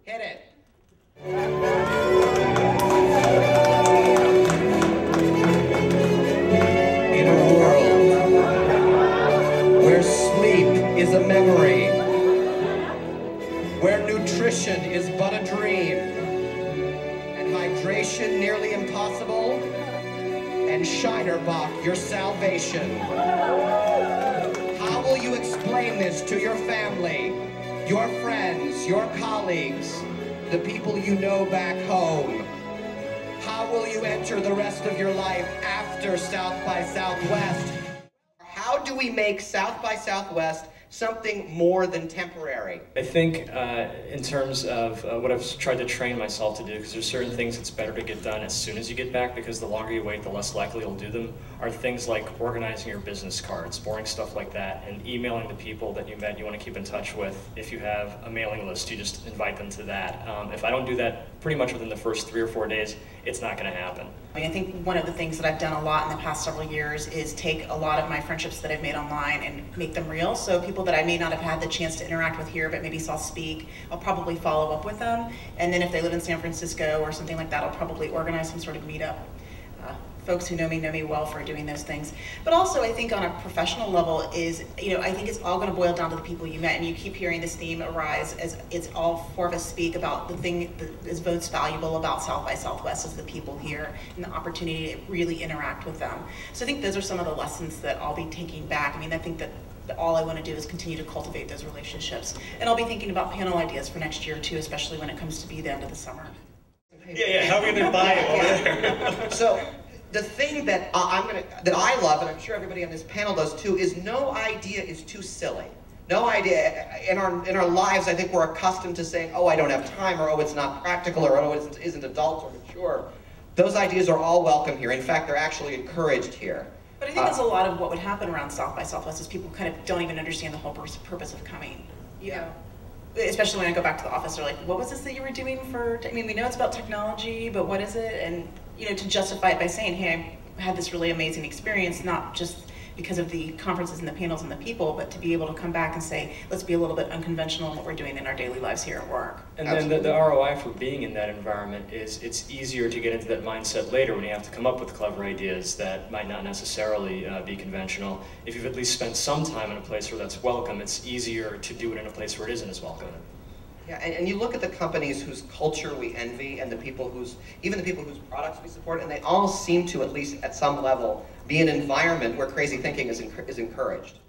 Hit it. In a world where sleep is a memory, where nutrition is but a dream, and hydration nearly impossible, and Shinerbach your salvation. How will you explain this to your family, your friends, your colleagues, the people you know back home? How will you enter the rest of your life after South by Southwest? How do we make South by Southwest something more than temporary? I think in terms of what I've tried to train myself to do, because there's certain things it's better to get done as soon as you get back, because the longer you wait, the less likely you'll do them, are things like organizing your business cards, boring stuff like that, and emailing the people that you met you want to keep in touch with. If you have a mailing list, you just invite them to that. If I don't do that pretty much within the first 3 or 4 days, it's not going to happen. I think one of the things that I've done a lot in the past several years is take a lot of my friendships that I've made online and make them real. So people that I may not have had the chance to interact with here, but maybe saw speak, I'll probably follow up with them. And then if they live in San Francisco or something like that, I'll probably organize some sort of meetup. Folks who know me well for doing those things. But also I think on a professional level is, I think it's all going to boil down to the people you met, and you keep hearing this theme arise as it's all four of us speak about the thing that is most valuable about South by Southwest is the people here and the opportunity to really interact with them. So I think those are some of the lessons that I'll be taking back. I think that all I want to do is continue to cultivate those relationships. And I'll be thinking about panel ideas for next year too, especially when it comes to be the end of the summer. Yeah, how are we going to buy it over there? So, the thing that I love, and I'm sure everybody on this panel does too, is no idea is too silly. No idea. In our lives, I think we're accustomed to saying, oh, I don't have time, or oh, it's not practical, or oh, it isn't adult or mature. Those ideas are all welcome here. In fact, they're actually encouraged here. But I think that's a lot of what would happen around South by Southwest is people kind of don't even understand the whole purpose of coming. Yeah. Especially when I go back to the office, they're like, what was this that you were doing for, we know it's about technology, but what is it? And, to justify it by saying, hey, I had this really amazing experience, not just because of the conferences and the panels and the people, but to be able to come back and say, let's be a little bit unconventional in what we're doing in our daily lives here at work. And then the ROI for being in that environment is it's easier to get into that mindset later when you have to come up with clever ideas that might not necessarily be conventional. If you've at least spent some time in a place where that's welcome, it's easier to do it in a place where it isn't as welcome. Yeah, and you look at the companies whose culture we envy, and even the people whose products we support, and they all seem to, at least at some level, be an environment where crazy thinking is encouraged.